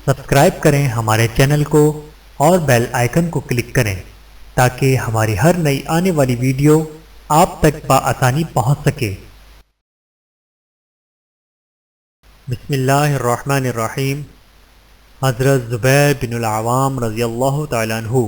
Subscribe کریں ہمارے channel کو اور بیل آئیکن کو کلک کریں تاکہ ہماری ہر نئی آنے والی ویڈیو آپ تک بآسانی پہنچ سکے۔ بسم اللہ الرحمن الرحیم۔ حضرت زبیر بن العوام رضی اللہ تعالیٰ عنہ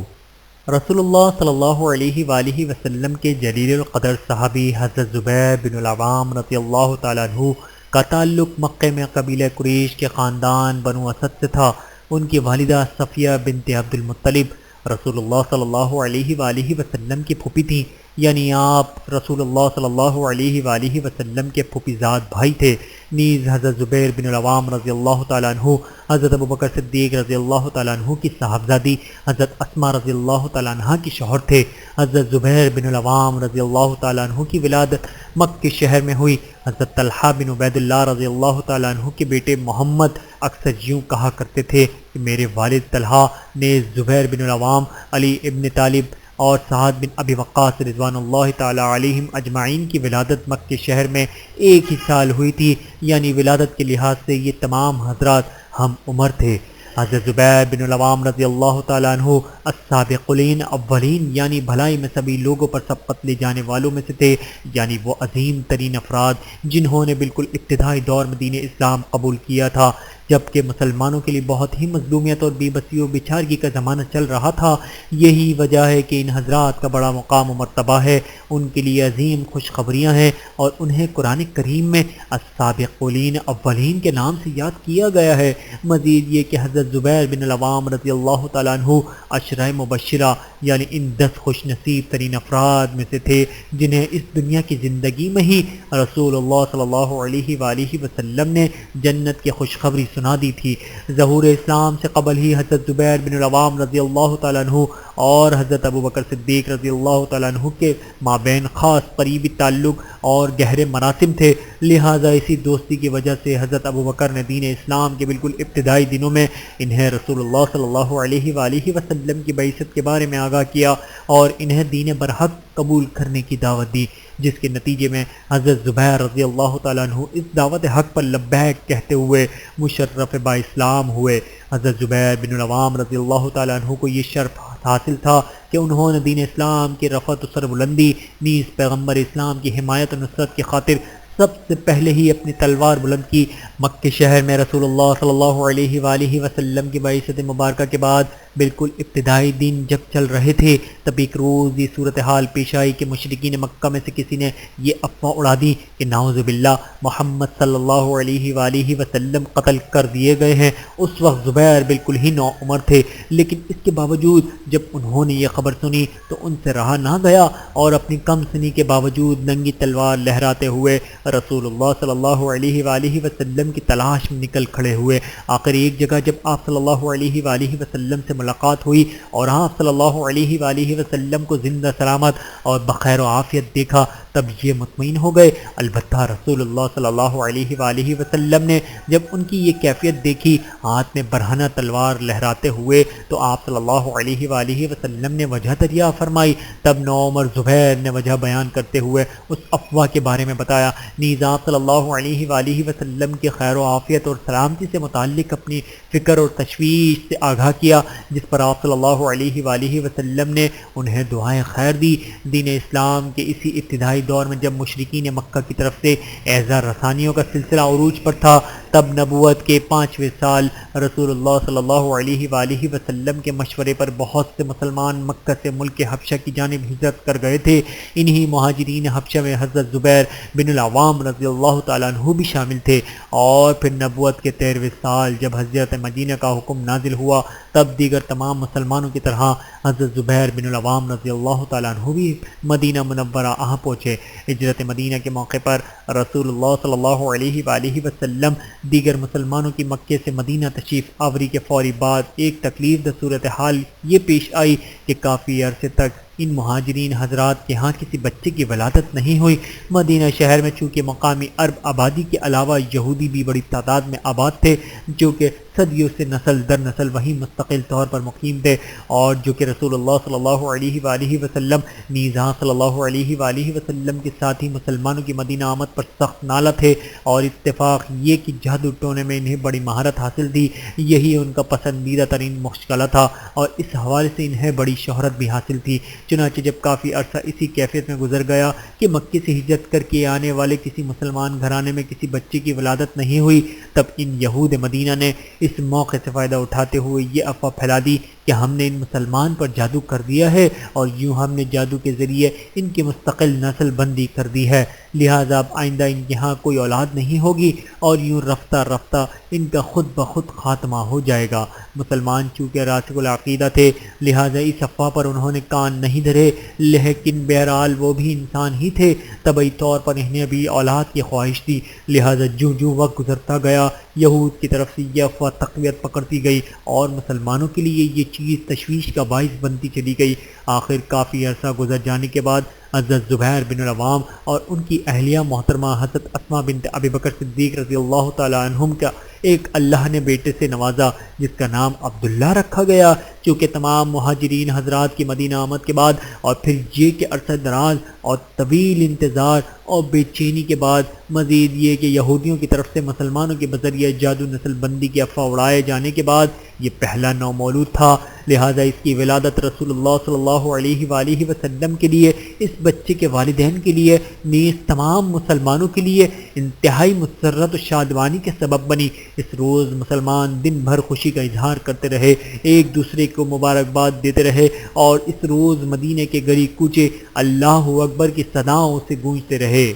رسول اللہ صلی اللہ علیہ وآلہ وسلم کے جلیل القدر صحابی حضرت زبیر بن العوام رضی اللہ تعالیٰ عنہ کا تعلق مکہ میں قبیلہ قریش کے خاندان بنو اسد سے تھا۔ ان کی والدہ صفیہ بنت عبد المطلب رسول اللہ صلی اللہ علیہ وآلہ وسلم کی پھوپھی تھیں، یعنی آپ رسول اللہ صلی اللہ علیہ وآلہ وسلم کے پھوپھی زاد بھائی تھے۔ نیز حضرت زبیر بن العوام رضی اللہ تعالیٰ عنہ حضرت ابوبکر صدیق رضی اللہ تعالیٰ عنہ کی صاحبزادی حضرت اسماء رضی اللہ تعالیٰ عنہ کی شوہر تھے۔ حضرت زبیر بن العوام رضی اللہ تعالیٰ عنہ کی ولادت مکہ شہر میں ہوئی۔ حضرت طلحہ بن عبید اللہ رضی اللہ تعالیٰ عنہ کے بیٹے محمد اکثر یوں کہا کرتے تھے کہ میرے والد طلحہ نے زبیر بن العوام، علی ابن طالب اور سعد بن ابی وقاص رضوان اللہ تعالیٰ علیہم اجمعین کی ولادت مکہ شہر میں ایک ہی سال ہوئی تھی، یعنی ولادت کے لحاظ سے یہ تمام حضرات ہم عمر تھے۔ حضرت زبیر بن العوام رضی اللہ تعالیٰ عنہ السابقین اولین، یعنی بھلائی میں سبھی لوگوں پر سبقت لے جانے والوں میں سے تھے، یعنی وہ عظیم ترین افراد جنہوں نے بالکل ابتدائی دور میں دین اسلام قبول کیا تھا، جبکہ مسلمانوں کے لیے بہت ہی مظلومیت اور بے بسی و بچارگی کا زمانہ چل رہا تھا۔ یہی وجہ ہے کہ ان حضرات کا بڑا مقام و مرتبہ ہے، ان کے لیے عظیم خوشخبریاں ہیں اور انہیں قرآن کریم میں السابقین اولین کے نام سے یاد کیا گیا ہے۔ مزید یہ کہ حضرت زبیر بن العوام رضی اللہ تعالیٰ عنہ عشرہ مبشرہ، یعنی ان 10 خوش نصیب ترین افراد میں سے تھے جنہیں اس دنیا کی زندگی میں ہی رسول اللہ صلی اللہ علیہ وآلہ وسلم نے جنت کی خوشخبری سنا دی تھی۔ ظہور اسلام سے قبل ہی حضرت زبیر بن العوام رضی اللہ تعالیٰ عنہ اور حضرت ابوبکر صدیق رضی اللہ تعالیٰ عنہ کے مابین خاص قریبی تعلق اور گہرے مراسم تھے، لہٰذا اسی دوستی کی وجہ سے حضرت ابوبکر نے دین اسلام کے بالکل ابتدائی دنوں میں انہیں رسول اللہ صلی اللہ علیہ وآلہ وسلم کی بعثت کے بارے میں آگاہ کیا اور انہیں دین برحق قبول کرنے کی دعوت دی، جس کے نتیجے میں حضرت زبیر رضی اللہ تعالیٰ عنہ اس دعوت حق پر لبیک کہتے ہوئے مشرف با اسلام ہوئے۔ حضرت زبیر بن العوام رضی اللہ تعالیٰ عنہ کو یہ شرف حاصل تھا کہ انہوں نے دین اسلام کی رفعت و سربلندی، نیز پیغمبر اسلام کی حمایت و نصرت کی خاطر سب سے پہلے ہی اپنی تلوار بلند کی۔ مکہ شہر میں رسول اللہ صلی اللہ علیہ وآلہ وسلم کی بعثت مبارکہ کے بعد بالکل ابتدائی دن جب چل رہے تھے، تب ایک روز یہ صورتحال پیش آئی کہ مشرکین مکہ میں سے کسی نے یہ افواہ اڑا دی کہ نعوذ باللہ محمد صلی اللہ علیہ وآلہ وسلم قتل کر دیے گئے ہیں۔ اس وقت زبیر بالکل ہی نوعمر تھے، لیکن اس کے باوجود جب انہوں نے یہ خبر سنی تو ان سے رہا نہ گیا اور اپنی کم سنی کے باوجود ننگی تلوار لہراتے ہوئے رسول اللہ صلی اللہ علیہ وآلہ وسلم کی تلاش میں نکل کھڑے ہوئے۔ آخر ایک جگہ جب آپ صلی اللہ علیہ وآلہ وسلم سے ملاقات ہوئی اور آپ صلی اللہ علیہ وآلہ وسلم کو زندہ سلامت اور بخیر و عافیت دیکھا، تب یہ مطمئن ہو گئے۔ البتہ رسول اللہ صلی اللہ علیہ وآلہ وسلم نے جب ان کی یہ کیفیت دیکھی، ہاتھ میں برہنہ تلوار لہراتے ہوئے، تو آپ صلی اللہ علیہ وآلہ وسلم نے وجہ دریا فرمائی۔ تب نوعمر زبیر نے وجہ بیان کرتے ہوئے اس افواہ کے بارے میں بتایا۔ نیز آپ صلی اللہ علیہ وآلہ وسلم کے خیر و عافیت اور سلامتی سے متعلق اپنی فکر اور تشویش سے آگاہ کیا، جس پر آپ صلی اللہ علیہ وآلہ وسلم نے انہیں دعائیں خیر دی۔ دین اسلام کے اسی ابتدائی دور میں جب مشرکین مکہ کی طرف سے اعزار رسانیوں کا سلسلہ عروج پر تھا، تب نبوت کے 5ویں سال رسول اللہ صلی اللہ علیہ وآلہ وسلم کے مشورے پر بہت سے مسلمان مکہ سے ملک حبشہ کی جانب ہجرت کر گئے تھے۔ انہی مہاجرین حبشہ میں حضرت زبیر بن العوام رضی اللہ تعالیٰ عنہ بھی شامل تھے۔ اور پھر نبوت کے 13ویں سال جب ہجرت مدینہ کا حکم نازل ہوا، تب دیگر تمام مسلمانوں کی طرح حضرت زبیر بن العوام رضی اللہ تعالیٰ عنہ بھی مدینہ منورہ آ پہنچے۔ ہجرت مدینہ کے موقع پر رسول اللہ صلی اللہ علیہ وآلہ وسلم دیگر مسلمانوں کی مکے سے مدینہ تشریف آوری کے فوری بعد ایک تکلیف دہ صورتحال یہ پیش آئی کہ کافی عرصے تک ان مہاجرین حضرات کے ہاں کسی بچے کی ولادت نہیں ہوئی۔ مدینہ شہر میں چونکہ مقامی عرب آبادی کے علاوہ یہودی بھی بڑی تعداد میں آباد تھے، جو کہ صدیوں سے نسل در نسل وہیں مستقل طور پر مقیم تھے، اور جو کہ رسول اللہ صلی اللہ علیہ وآلہ وسلم نیزاں صلی اللہ علیہ وآلہ وسلم کے ساتھ ہی مسلمانوں کی مدینہ آمد پر سخت نالہ تھے، اور اتفاق یہ کہ جادو ٹونے میں انہیں بڑی مہارت حاصل تھی، یہی ان کا پسندیدہ ترین مشغلہ تھا، اور اس حوالے سے انہیں بڑی شہرت بھی حاصل تھی۔ چنانچہ جب کافی عرصہ اسی کیفیت میں گزر گیا کہ مکے سے ہجرت کر کے آنے والے کسی مسلمان گھرانے میں کسی بچے کی ولادت نہیں ہوئی، تب ان یہود مدینہ نے اس موقع سے فائدہ اٹھاتے ہوئے یہ افواہ پھیلا دی کہ ہم نے ان مسلمان پر جادو کر دیا ہے، اور یوں ہم نے جادو کے ذریعے ان کی مستقل نسل بندی کر دی ہے، لہٰذا اب آئندہ ان کے ہاں کوئی اولاد نہیں ہوگی، اور یوں رفتہ رفتہ ان کا خود بخود خاتمہ ہو جائے گا۔ مسلمان چونکہ راسخ العقیدہ تھے، لہٰذا اس افواہ پر انہوں نے کان نہیں دھرے، لیکن بہرحال وہ بھی انسان ہی تھے، طبعی طور پر انہیں بھی اولاد کی خواہش تھی، لہٰذا جو وقت گزرتا گیا یہود کی طرف سے یہ افواہ تقویت پکڑتی گئی، اور مسلمانوں کے لیے یہ چیز تشویش کا باعث بنتی چلی گئی۔ آخر کافی عرصہ گزر جانے کے بعد حضرت زبیر بن العوام اور ان کی اہلیہ محترمہ حضرت اسماء بنت ابی بکر صدیق رضی اللہ تعالی عنہم کا ایک اللہ نے بیٹے سے نوازا، جس کا نام عبداللہ رکھا گیا، چونکہ تمام مہاجرین حضرات کی مدینہ آمد کے بعد اور پھر یہ کہ عرصہ دراز اور طویل انتظار اور بے چینی کے بعد مزید یہ کہ یہودیوں کی طرف سے مسلمانوں کے بذریعہ جادو نسل بندی کی افواہ اڑائے جانے کے بعد یہ پہلا نومولود تھا، لہٰذا اس کی ولادت رسول اللہ صلی اللہ علیہ وآلہ وسلم کے لیے، اس بچے کے والدین کے لیے، نیز تمام مسلمانوں کے لیے انتہائی مسرت و شادمانی کے سبب بنی۔ اس روز مسلمان دن بھر خوشی کا اظہار کرتے رہے، ایک دوسرے کو مبارکباد دیتے رہے، اور اس روز مدینے کے گلی کوچے اللہ اکبر کی صداؤں سے گونجتے رہے۔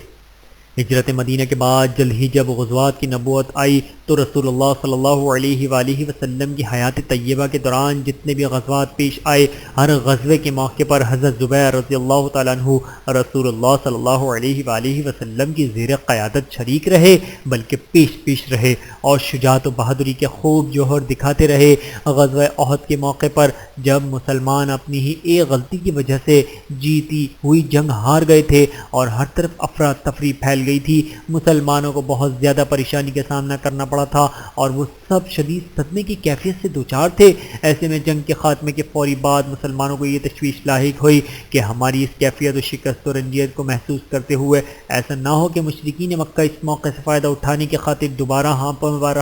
ہجرت مدینہ کے بعد جلد ہی جب غزوات کی نبوت آئی تو رسول اللہ صلی اللہ علیہ وآلہ وسلم کی حیات طیبہ کے دوران جتنے بھی غزوات پیش آئے، ہر غزوے کے موقع پر حضرت زبیر رضی اللہ تعالیٰ عنہ رسول اللہ صلی اللہ علیہ وآلہ وسلم کی زیر قیادت شریک رہے، بلکہ پیش رہے اور شجاعت و بہادری کے خوب جوہر دکھاتے رہے۔ غزوہ احد کے موقع پر جب مسلمان اپنی ہی ایک غلطی کی وجہ سے جیتی ہوئی جنگ ہار گئے تھے اور ہر طرف افراتفری پھیل گئی تھی، مسلمانوں کو بہت زیادہ پریشانی کا سامنا کرنا پڑا تھا، اور وہ سب شدید صدمے کی کیفیت سے دوچار تھے۔ ایسے میں جنگ کے خاتمے کے فوری بعد مسلمانوں کو یہ تشویش لاحق ہوئی کہ ہماری اس کیفیت و شکست و رنجیت کو محسوس کرتے ہوئے ایسا نہ ہو کہ مشرکین مکہ اس موقع سے فائدہ اٹھانے کی خاطر دوبارہ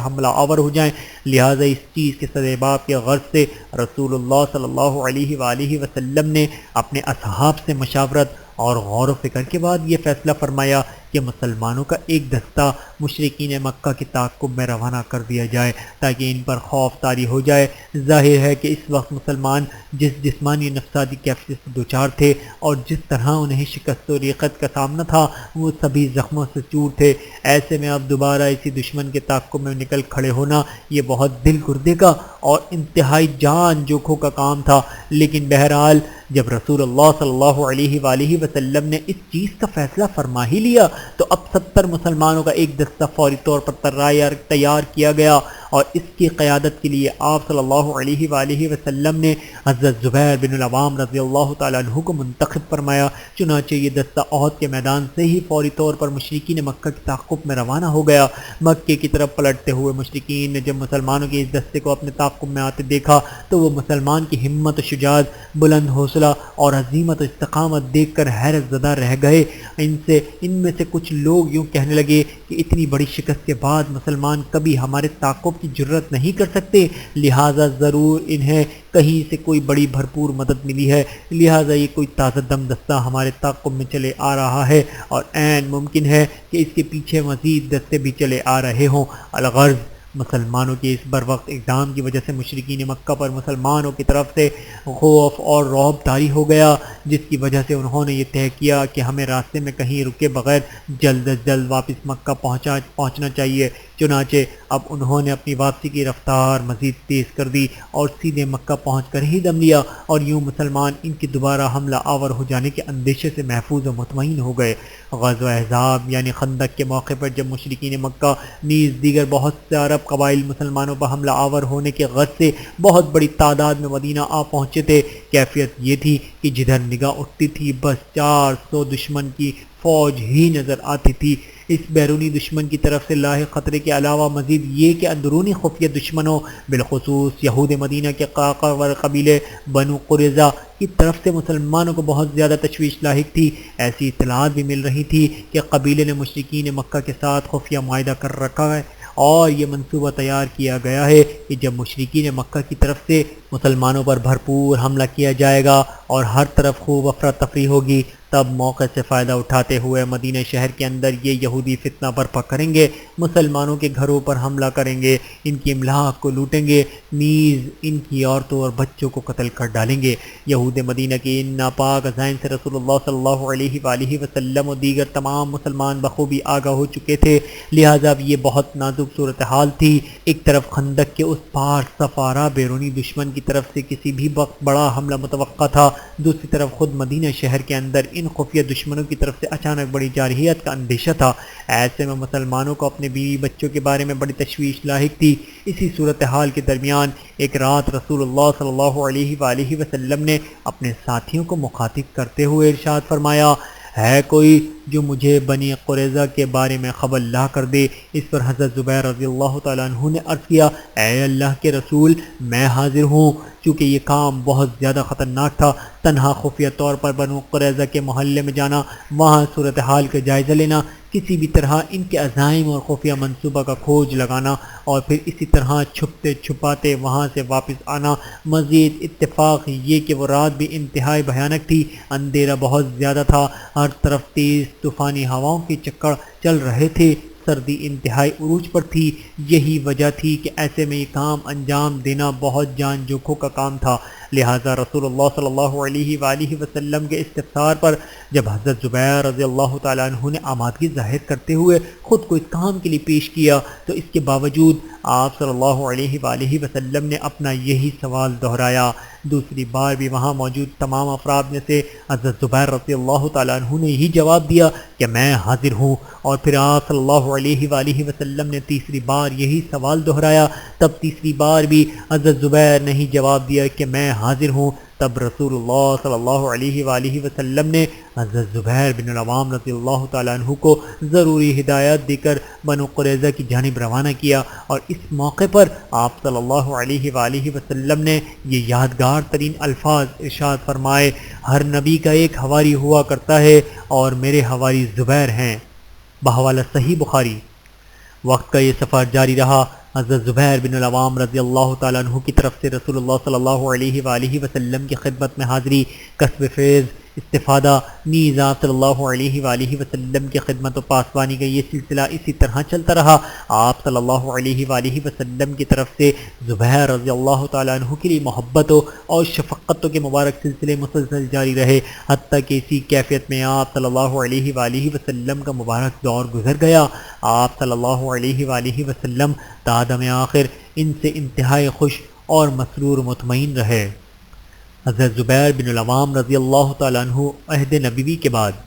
حملہ آور ہو جائیں، لہٰذا اس چیز کے سدباب کے غرض سے رسول اللہ صلی اللہ علیہ وآلہ وسلم نے اپنے اصحاب سے مشاورت اور غور و فکر کے بعد یہ فیصلہ فرمایا کہ مسلمانوں کا ایک دستہ مشرکین مکہ کے تعاقب میں روانہ کر دیا جائے تاکہ ان پر خوف طاری ہو جائے۔ ظاہر ہے کہ اس وقت مسلمان جس جسمانی نفسیاتی کیفیت سے دوچار تھے اور جس طرح انہیں شکست و ریقت کا سامنا تھا، وہ سبھی زخموں سے چور تھے۔ ایسے میں اب دوبارہ اسی دشمن کے تعاقب میں نکل کھڑے ہونا یہ بہت دل گردے کا اور انتہائی جان جوکھوں کا کام تھا، لیکن بہرحال جب رسول اللہ صلی اللہ علیہ وآلہ وسلم نے اس چیز کا فیصلہ فرما ہی لیا تو اب 70 مسلمانوں کا ایک دستہ فوری طور پر تیار کیا گیا، اور اس کی قیادت کے لیے آپ صلی اللہ علیہ وآلہ وسلم نے حضرت زبیر بن العوام رضی اللہ تعالیٰ عنہ کو منتخب فرمایا۔ چنانچہ یہ دستہ احد کے میدان سے ہی فوری طور پر مشرکین مکہ کے تعاقب میں روانہ ہو گیا۔ مکے کی طرف پلٹتے ہوئے مشرکین نے جب مسلمانوں کے اس دستے کو اپنے تعاقب میں آتے دیکھا تو وہ مسلمان کی ہمت و شجاعت، بلند حوصلہ اور عزیمت و استقامت دیکھ کر حیرت زدہ رہ گئے۔ ان میں سے کچھ لوگ یوں کہنے لگے کہ اتنی بڑی شکست کے بعد مسلمان کبھی ہمارے تعاقب کی جرت نہیں کر سکتے، لہٰذا ضرور انہیں کہیں سے کوئی بڑی بھرپور مدد ملی ہے، لہٰذا یہ کوئی تازہ دم دستہ ہمارے تعاقب میں چلے آ رہا ہے، اور عین ممکن ہے کہ اس کے پیچھے مزید دستے بھی چلے آ رہے ہوں۔ الغرض مسلمانوں کے اس بر وقت اقدام کی وجہ سے مشرکین مکہ پر مسلمانوں کی طرف سے خوف اور رعب طاری ہو گیا، جس کی وجہ سے انہوں نے یہ طے کیا کہ ہمیں راستے میں کہیں رکے بغیر جلد از جلد واپس مکہ پہنچنا چاہیے۔ چنانچہ اب انہوں نے اپنی واپسی کی رفتار مزید تیز کر دی اور سیدھے مکہ پہنچ کر ہی دم لیا، اور یوں مسلمان ان کے دوبارہ حملہ آور ہو جانے کے اندیشے سے محفوظ و مطمئن ہو گئے۔ غزوہ احزاب یعنی خندق کے موقع پر جب مشرکین مکہ نیز دیگر بہت سے عرب قبائل مسلمانوں پر حملہ آور ہونے کے غرض سے بہت بڑی تعداد میں مدینہ آ پہنچے تھے، کیفیت یہ تھی کہ جدھر نگاہ اٹھتی تھی بس 400 دشمن کی فوج ہی نظر آتی تھی۔ اس بیرونی دشمن کی طرف سے لاحق خطرے کے علاوہ مزید یہ کہ اندرونی خفیہ دشمنوں بالخصوص یہود مدینہ کے قاقور قبیلے بنو قریظہ کی طرف سے مسلمانوں کو بہت زیادہ تشویش لاحق تھی۔ ایسی اطلاعات بھی مل رہی تھی کہ قبیلے نے مشرکین مکہ کے ساتھ خفیہ معاہدہ کر رکھا ہے اور یہ منصوبہ تیار کیا گیا ہے کہ جب مشرکین مکہ کی طرف سے مسلمانوں پر بھرپور حملہ کیا جائے گا اور ہر طرف خوب افراتفری ہوگی، تب موقع سے فائدہ اٹھاتے ہوئے مدینہ شہر کے اندر یہ یہودی فتنہ برپا کریں گے، مسلمانوں کے گھروں پر حملہ کریں گے، ان کی املاک کو لوٹیں گے، نیز ان کی عورتوں اور بچوں کو قتل کر ڈالیں گے۔ یہود مدینہ کی ان ناپاک عزائم سے رسول اللہ صلی اللہ علیہ وآلہ وسلم و دیگر تمام مسلمان بخوبی آگاہ ہو چکے تھے، لہٰذا اب یہ بہت نازک صورتحال تھی۔ ایک طرف خندق کے اس پار سفارہ بیرونی دشمن کی طرف سے کسی بھی وقت بڑا حملہ متوقع تھا، دوسری طرف خود مدینہ شہر کے اندر ان خفیہ دشمنوں کی طرف سے اچانک بڑی جارحیت کا اندیشہ تھا۔ ایسے میں مسلمانوں کو اپنے بیوی بچوں کے بارے میں بڑی تشویش لاحق تھی۔ اسی صورتحال کے درمیان ایک رات رسول اللہ صلی اللہ علیہ وآلہ وسلم نے اپنے ساتھیوں کو مخاطب کرتے ہوئے ارشاد فرمایا، ہے کوئی جو مجھے بنی قریظہ کے بارے میں خبر لا کر دے؟ اس پر حضرت زبیر رضی اللہ تعالیٰ عنہ نے عرض کیا، اے اللہ کے رسول، میں حاضر ہوں۔ چونکہ یہ کام بہت زیادہ خطرناک تھا، تنہا خفیہ طور پر بنو قریظہ کے محلے میں جانا، وہاں صورتحال کا جائزہ لینا، کسی بھی طرح ان کے عزائم اور خفیہ منصوبہ کا کھوج لگانا اور پھر اسی طرح چھپتے چھپاتے وہاں سے واپس آنا۔ مزید اتفاق یہ کہ وہ رات بھی انتہائی بھیانک تھی، اندھیرا بہت زیادہ تھا، ہر طرف تیز طوفانی ہواؤں کے چکر چل رہے تھے، سردی انتہائی عروج پر تھی۔ یہی وجہ تھی کہ ایسے میں یہ کام انجام دینا بہت جان جوکھوں کا کام تھا۔ لہٰذا رسول اللہ صلی اللہ علیہ وآلہ وسلم کے استفسار پر جب حضرت زبیر رضی اللہ تعالیٰ عنہ نے آمادگی ظاہر کرتے ہوئے خود کو اس کام کے لیے پیش کیا، تو اس کے باوجود آپ صلی اللہ علیہ وآلہ وسلم نے اپنا یہی سوال دہرایا۔ دوسری بار بھی وہاں موجود تمام افراد میں سے حضرت زبیر رضی اللہ تعالیٰ عنہ نے یہی جواب دیا کہ میں حاضر ہوں، اور پھر آپ صلی اللہ علیہ وآلہ وسلم نے تیسری بار یہی سوال دہرایا، تب تیسری بار بھی حضرت زبیر نے ہی جواب دیا کہ میں حاضر ہوں۔ تب رسول اللہ صلی اللہ علیہ وآلہ وسلم نے حضرت زبیر بن العوام رضی اللہ تعالیٰ عنہ کو ضروری ہدایت دے کر بنو قریظہ کی جانب روانہ کیا، اور اس موقع پر آپ صلی اللہ علیہ وآلہ وسلم نے یہ یادگار ترین الفاظ ارشاد فرمائے، ہر نبی کا ایک حواری ہوا کرتا ہے اور میرے حواری زبیر ہیں، بحوالہ صحیح بخاری۔ وقت کا یہ سفر جاری رہا۔ حضرت زبیر بن العوام رضی اللہ تعالیٰ عنہ کی طرف سے رسول اللہ صلی اللہ علیہ وآلہ وسلم کی خدمت میں حاضری، کسب فیض، استفادہ، نیز آپ صلی اللہ علیہ وآلہ وسلم کی خدمت و پاسبانی کا یہ سلسلہ اسی طرح چلتا رہا۔ آپ صلی اللہ علیہ وآلہ وسلم کی طرف سے زبیر رضی اللہ تعالیٰ عنہ کے لیے محبتوں اور شفقتوں کے مبارک سلسلے مسلسل جاری رہے، حتیٰ کہ اسی کیفیت میں آپ صلی اللہ علیہ وآلہ وسلم کا مبارک دور گزر گیا۔ آپ صلی اللہ علیہ وآلہ وسلم تا دم آخر ان سے انتہائی خوش اور مسرور مطمئن رہے۔ حضرت زبیر بن العوام رضی اللہ تعالیٰ عنہ عہد نبوی کے بعد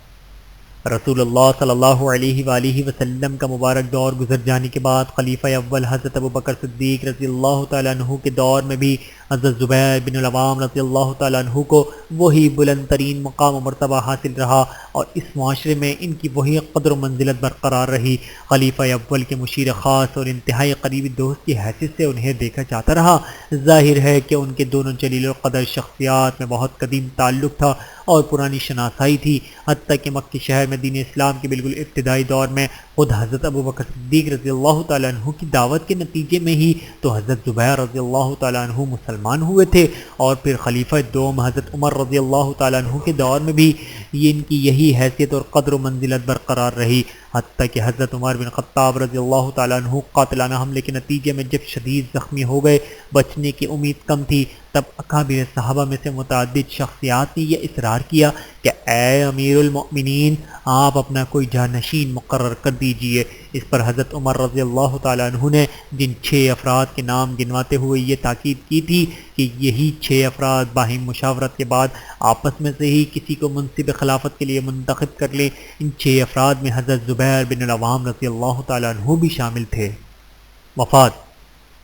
رسول اللہ صلی اللہ علیہ وآلہ وسلم کا مبارک دور گزر جانے کے بعد خلیفہ اول حضرت ابوبکر صدیق رضی اللہ تعالیٰ عنہ کے دور میں بھی حضرت زبیر بن العوام رضی اللہ تعالیٰ عنہ کو وہی بلند ترین مقام و مرتبہ حاصل رہا، اور اس معاشرے میں ان کی وہی قدر و منزلت برقرار رہی۔ خلیفہ اول کے مشیر خاص اور انتہائی قریبی دوست کی حیثیت سے انہیں دیکھا جاتا رہا۔ ظاہر ہے کہ ان کے دونوں جلیل القدر شخصیات میں بہت قدیم تعلق تھا اور پرانی شناسائی تھی، حتیٰ کہ مکی شہر میں دین اسلام کے بالکل ابتدائی دور میں خود حضرت ابوبکر صدیق رضی اللہ تعالیٰ عنہ کی دعوت کے نتیجے میں ہی تو حضرت زبیر رضی اللہ تعالیٰ عنہ مسلمان ہوئے تھے، اور پھر خلیفہ دوم حضرت عمر رضی اللہ تعالیٰ عنہ کے دور میں بھی یہ ان کی یہی حیثیت اور قدر و منزلت برقرار رہی، حتیٰ کہ حضرت عمر بن خطاب رضی اللہ تعالیٰ عنہ قاتلانہ حملے کے نتیجے میں جب شدید زخمی ہو گئے، بچنے کی امید کم تھی، تب اکابر صحابہ میں سے متعدد شخصیات نے یہ اصرار کیا کہ اے امیر المؤمنین، آپ اپنا کوئی جانشین مقرر کر دیجئے۔ اس پر حضرت عمر رضی اللہ تعالیٰ عنہ نے جن 6 افراد کے نام گنواتے ہوئے یہ تاکید کی تھی کہ یہی 6 افراد باہم مشاورت کے بعد آپس میں سے ہی کسی کو منصب خلافت کے لیے منتخب کر لیں، ان 6 افراد میں حضرت زبیر بن العوام رضی اللہ تعالیٰ عنہ بھی شامل تھے۔ وفات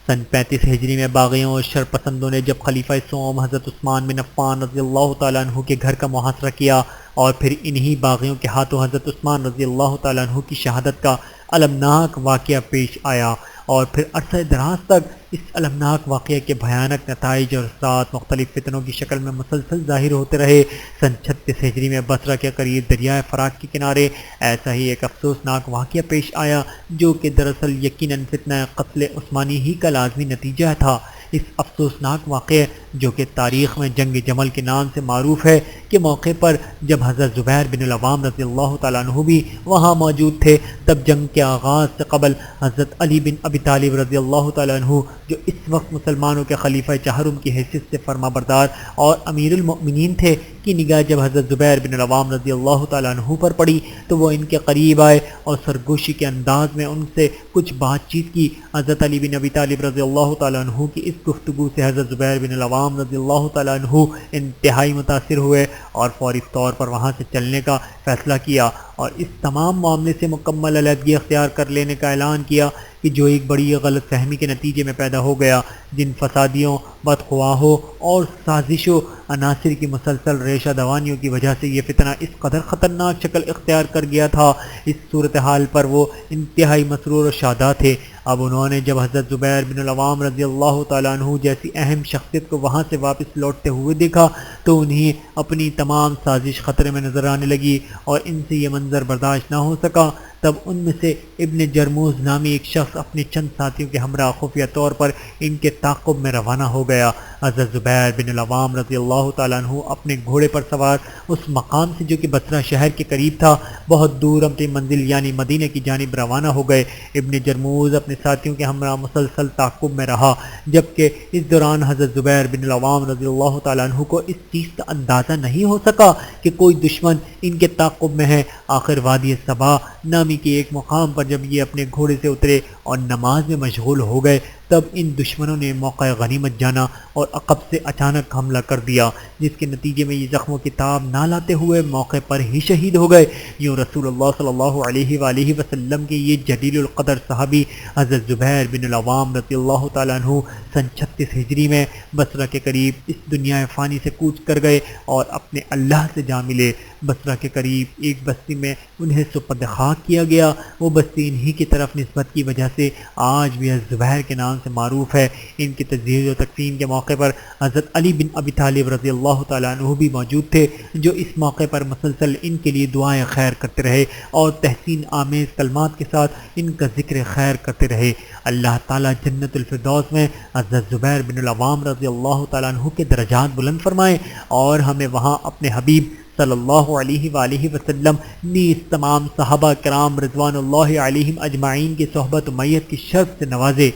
سن 35 ہجری میں باغیوں اور شرپسندوں نے جب خلیفہ سوم حضرت عثمان بن عفان رضی اللہ تعالیٰ عنہ کے گھر کا محاصرہ کیا اور پھر انہی باغیوں کے ہاتھوں حضرت عثمان رضی اللہ تعالیٰ عنہ کی شہادت کا المناک واقعہ پیش آیا، اور پھر عرصہ دراز تک اس المناک واقعے کے بھیانک نتائج اور اثرات مختلف فتنوں کی شکل میں مسلسل ظاہر ہوتے رہے۔ سن 36 ہجری میں بصرہ کے قریب دریائے فرات کے کنارے ایسا ہی ایک افسوسناک واقعہ پیش آیا جو کہ دراصل یقیناً فتنہ قتل عثمانی ہی کا لازمی نتیجہ تھا۔ اس افسوسناک واقعے جو کہ تاریخ میں جنگ جمل کے نام سے معروف ہے کے موقع پر جب حضرت زبیر بن العوام رضی اللہ تعالیٰ عنہ بھی وہاں موجود تھے، تب جنگ کے آغاز سے قبل حضرت علی بن ابی طالب رضی اللہ تعالیٰ عنہ جو اس وقت مسلمانوں کے خلیفہ چہرم کی حیثیت سے فرما بردار اور امیر المؤمنین تھے، کی نگاہ جب حضرت زبیر بن العوام رضی اللہ تعالیٰ عنہ پر پڑی تو وہ ان کے قریب آئے اور سرگوشی کے انداز میں ان سے کچھ بات چیت کی۔ حضرت علی بن ابی طالب رضی اللہ تعالیٰ عنہ کی اس گفتگو سے حضرت زبیر بن العوام رضی اللہ تعالیٰ عنہ انتہائی متاثر ہوئے اور فوری طور پر وہاں سے چلنے کا فیصلہ کیا اور اس تمام معاملے سے مکمل علیحدگی اختیار کر لینے کا اعلان کیا کہ جو ایک بڑی غلط فہمی کے نتیجے میں پیدا ہو گیا، جن فسادیوں، بدخواہوں اور سازشوں عناصر کی مسلسل ریشہ دوانیوں کی وجہ سے یہ فتنہ اس قدر خطرناک شکل اختیار کر گیا تھا۔ اس صورتحال پر وہ انتہائی مسرور و شاداب تھے۔ اب انہوں نے جب حضرت زبیر بن العوام رضی اللہ تعالیٰ عنہ جیسی اہم شخصیت کو وہاں سے واپس لوٹتے ہوئے دیکھا تو انہیں اپنی تمام سازش خطرے میں نظر آنے لگی اور ان سے یہ منظر برداشت نہ ہو سکا۔ تب ان میں سے ابن جرموز نامی ایک شخص اپنے چند ساتھیوں کے ہمراہ خفیہ طور پر ان کے تعاقب میں روانہ ہو گیا۔ حضرت زبیر بن العوام رضی اللہ تعالیٰ عنہ اپنے گھوڑے پر سوار اس مقام سے جو کہ بصرہ شہر کے قریب تھا بہت دور اپنی منزل یعنی مدینہ کی جانب روانہ ہو گئے۔ ابن جرموز اپنے ساتھیوں کے ہمراہ مسلسل تعاقب میں رہا، جبکہ اس دوران حضرت زبیر بن العوام رضی اللہ تعالیٰ عنہ کو اس چیز کا اندازہ نہیں ہو سکا کہ کوئی دشمن ان کے تعاقب میں ہے۔ آخر وادی صبا نامی کے ایک مقام پر جب یہ اپنے گھوڑے سے اترے اور نماز میں مشغول ہو گئے تب ان دشمنوں نے موقع غنیمت جانا اور عقب سے اچانک حملہ کر دیا، جس کے نتیجے میں یہ زخم و کتاب نہ لاتے ہوئے موقع پر ہی شہید ہو گئے۔ یوں رسول اللہ صلی اللہ علیہ وآلہ وسلم کے یہ جلیل القدر صحابی حضرت زبیر بن العوام رضی اللہ تعالیٰ عنہ سن 36 ہجری میں بصرہ کے قریب اس دنیا فانی سے کوچ کر گئے اور اپنے اللہ سے جا ملے۔ بصرہ کے قریب ایک بستی میں انہیں سپرد خاک کیا گیا، وہ بستی انہی کی طرف نسبت کی وجہ سے آج بھی زبیر کے نام سے معروف ہے۔ ان کی تجہیز و تکفین کے موقع پر حضرت علی بن ابی طالب رضی اللہ تعالیٰ عنہ بھی موجود تھے، جو اس موقع پر مسلسل ان کے لیے دعائیں خیر کرتے رہے اور تحسین آمیز کلمات کے ساتھ ان کا ذکر خیر کرتے رہے۔ اللہ تعالیٰ جنت الفردوس میں حضرت زبیر بن العوام رضی اللہ تعالیٰ عنہ کے درجات بلند فرمائیں اور ہمیں وہاں اپنے حبیب صلی اللہ علیہ وآلہ وسلم نیز تمام صحابہ کرام رضوان اللہ علیہم اجمعین کی صحبت و میت کی شرف سے نوازے۔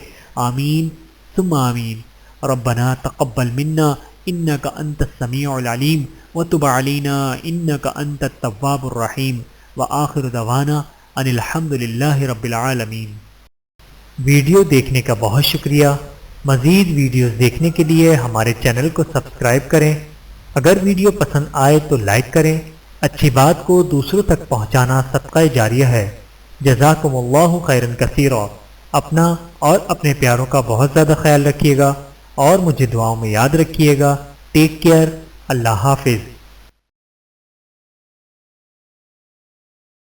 آمین ثم آمین۔ ربنا تقبل منا انک انت السمیع العلیم وتب علینا انک انت التواب الرحیم وآخر دعوانا ان الحمد للہ رب العالمین۔ ویڈیو دیکھنے کا بہت شکریہ۔ مزید ویڈیوز دیکھنے کے لیے ہمارے چینل کو سبسکرائب کریں۔ اگر ویڈیو پسند آئے تو لائک کریں۔ اچھی بات کو دوسروں تک پہنچانا صدقہ جاریہ ہے۔ جزاکم اللہ خیرا کثیرا۔ اپنا اور اپنے پیاروں کا بہت زیادہ خیال رکھیے گا اور مجھے دعاؤں میں یاد رکھیے گا۔ Take care. اللہ حافظ۔